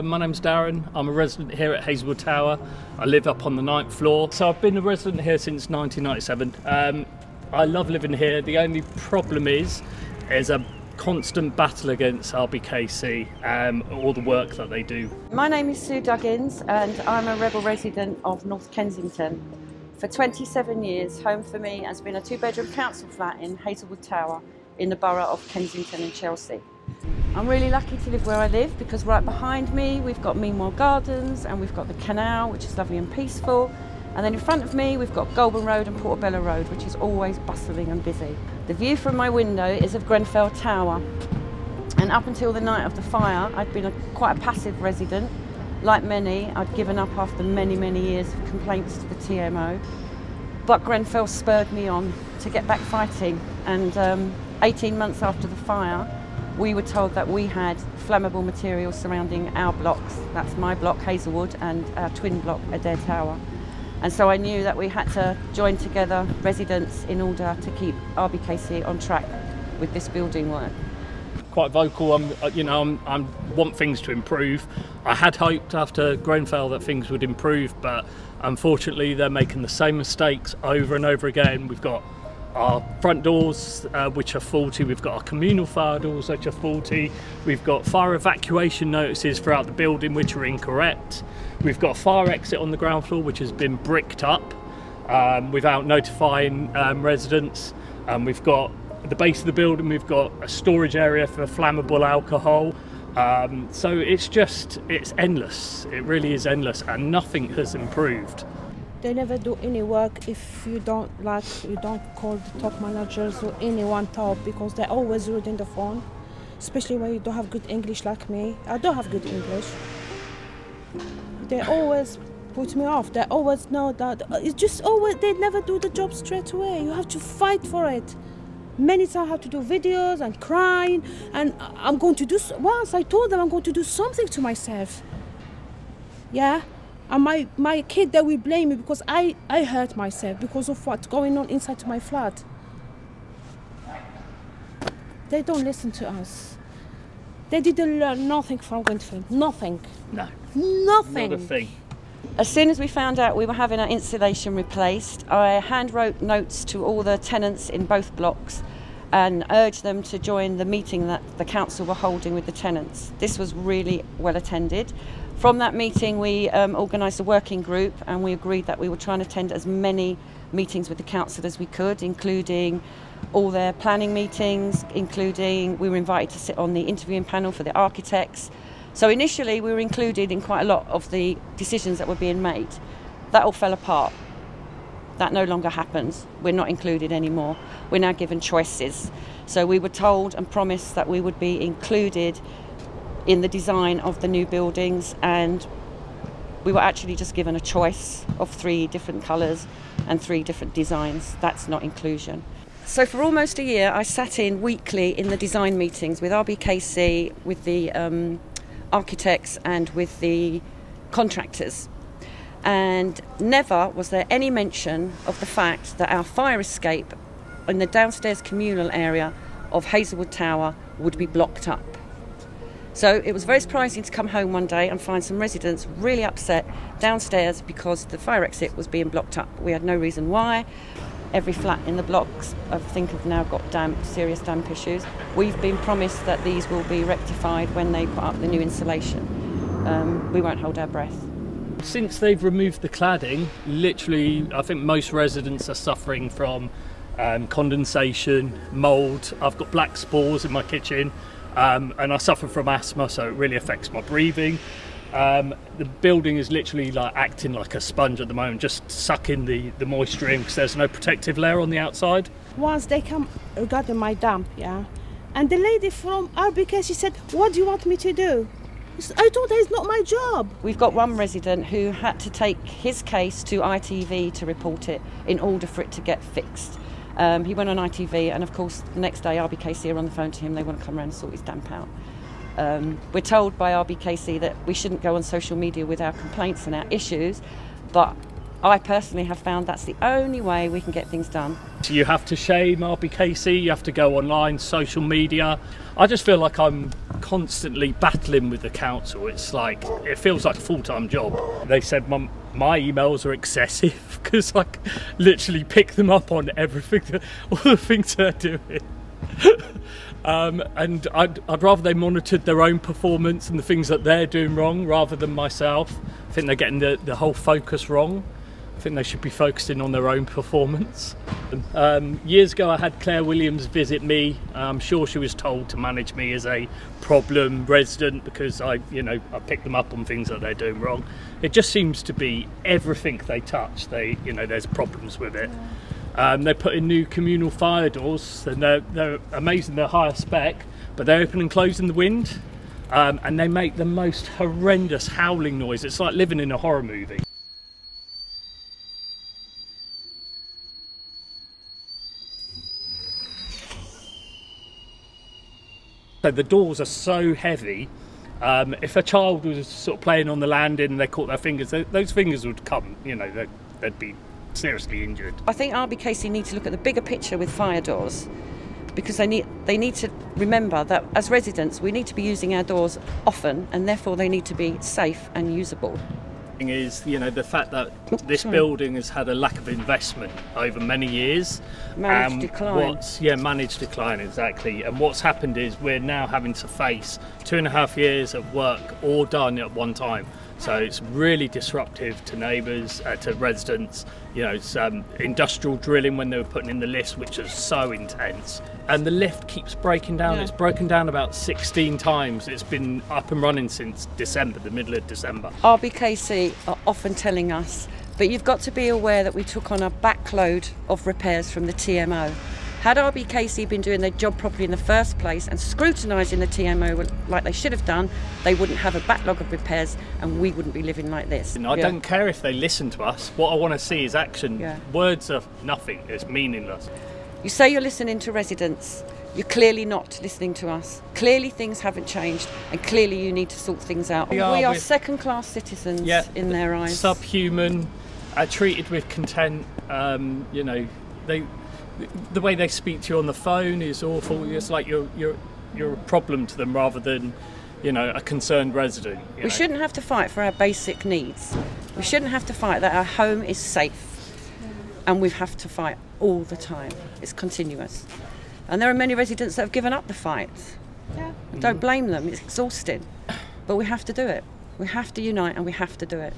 My name's Darren. I'm a resident here at Hazelwood Tower. I live up on the 9th floor. So I've been a resident here since 1997. I love living here. The only problem is a constant battle against RBKC, all the work that they do. My name is Sue Duggins and I'm a rebel resident of North Kensington. For 27 years, home for me has been a two-bedroom council flat in Hazelwood Tower in the borough of Kensington and Chelsea. I'm really lucky to live where I live because right behind me we've got Meanwhile Gardens and we've got the canal, which is lovely and peaceful, and then in front of me we've got Golborne Road and Portobello Road, which is always bustling and busy. The view from my window is of Grenfell Tower, and up until the night of the fire I'd been quite a passive resident. Like many, I'd given up after many years of complaints to the TMO, but Grenfell spurred me on to get back fighting, and 18 months after the fire we were told that we had flammable material surrounding our blocks. That's my block, Hazelwood, and our twin block, Adair Tower. And so I knew that we had to join together residents in order to keep RBKC on track with this building work. Quite vocal. I want things to improve. I had hoped after Grenfell that things would improve, but unfortunately they're making the same mistakes over and over again. We've got our front doors which are faulty, we've got our communal fire doors which are faulty, we've got fire evacuation notices throughout the building which are incorrect, we've got a fire exit on the ground floor which has been bricked up without notifying residents, we've got at the base of the building we've got a storage area for flammable alcohol, so it's endless, it really is endless, and nothing has improved. They never do any work if you don't call the top managers or anyone top, because they're always rude in the phone, especially when you don't have good English like me. I don't have good English. They always put me off. They always know that it's just always, they never do the job straight away. You have to fight for it. Many times I have to do videos and crying, and I'm going to do, once I told them I'm going to do something to myself. Yeah. And my kid, they will blame me because I hurt myself because of what's going on inside my flat. They don't listen to us. They didn't learn nothing from Grenfell. Nothing. No. Nothing. Not a thing. As soon as we found out we were having our insulation replaced, I hand wrote notes to all the tenants in both blocks and urged them to join the meeting that the council were holding with the tenants. This was really well attended. From that meeting we organised a working group, and we agreed that we would try and attend as many meetings with the council as we could, including all their planning meetings, including we were invited to sit on the interviewing panel for the architects. So initially we were included in quite a lot of the decisions that were being made. That all fell apart. That no longer happens. We're not included anymore. We're now given choices. So we were told and promised that we would be included in the design of the new buildings, and we were actually just given a choice of 3 different colours and 3 different designs. That's not inclusion. So for almost a year I sat in weekly in the design meetings with RBKC, with the architects and with the contractors, and never was there any mention of the fact that our fire escape in the downstairs communal area of Hazelwood Tower would be blocked up. So it was very surprising to come home one day and find some residents really upset downstairs because the fire exit was being blocked up. We had no reason why. Every flat in the blocks, I think, have now got serious damp issues. We've been promised that these will be rectified when they put up the new insulation. We won't hold our breath. Since they've removed the cladding, literally I think most residents are suffering from condensation, mould. I've got black spores in my kitchen. And I suffer from asthma, so it really affects my breathing. The building is literally like acting like a sponge at the moment, just sucking the moisture in because there's no protective layer on the outside. Once they come regarding my damp, yeah, and the lady from RBKC said, "What do you want me to do?" I told her it's not my job. We've got one resident who had to take his case to ITV to report it in order for it to get fixed. He went on ITV, and of course the next day RBKC are on the phone to him. They want to come around and sort his damp out. We're told by RBKC that we shouldn't go on social media with our complaints and our issues, but I personally have found that's the only way we can get things done. So you have to shame RBKC, you have to go online, social media. I just feel like I'm constantly battling with the council. It's like, it feels like a full-time job. They said my emails are excessive because I literally pick them up on everything, all the things they're doing. And I'd rather they monitored their own performance and the things that they're doing wrong rather than myself. I think they're getting the whole focus wrong. I think they should be focusing on their own performance. Years ago I had Claire Williams visit me. I'm sure she was told to manage me as a problem resident because I pick them up on things that they're doing wrong. It just seems to be everything they touch, there's problems with it. They put in new communal fire doors and they're amazing, they're higher spec, but they open and close in the wind, and they make the most horrendous howling noise. It's like living in a horror movie. So the doors are so heavy, if a child was sort of playing on the landing and they caught their fingers, those fingers would come, they'd be seriously injured. I think RBKC need to look at the bigger picture with fire doors, because they need to remember that as residents we need to be using our doors often, and therefore they need to be safe and usable. Is the fact that this building has had a lack of investment over many years. Managed decline. Managed decline, exactly. And what's happened is we're now having to face 2.5 years of work all done at one time. So it's really disruptive to neighbours, to residents. It's industrial drilling when they were putting in the lifts, which is so intense. And the lift keeps breaking down. Yeah. It's broken down about 16 times. It's been up and running since December, the middle of December. RBKC are often telling us, but you've got to be aware that we took on a backload of repairs from the TMO. Had RBKC been doing their job properly in the first place and scrutinising the TMO like they should have done, they wouldn't have a backlog of repairs and we wouldn't be living like this. I don't care if they listen to us. What I want to see is action. Yeah. Words are nothing. It's meaningless. You say you're listening to residents. You're clearly not listening to us. Clearly things haven't changed and clearly you need to sort things out. We are second-class citizens in their eyes. Subhuman, treated with contempt. The way they speak to you on the phone is awful. It's like you're a problem to them rather than, a concerned resident. We shouldn't have to fight for our basic needs. We shouldn't have to fight that our home is safe. And we have to fight all the time. It's continuous. And there are many residents that have given up the fight. Yeah. Don't blame them, it's exhausting. But we have to do it. We have to unite and we have to do it.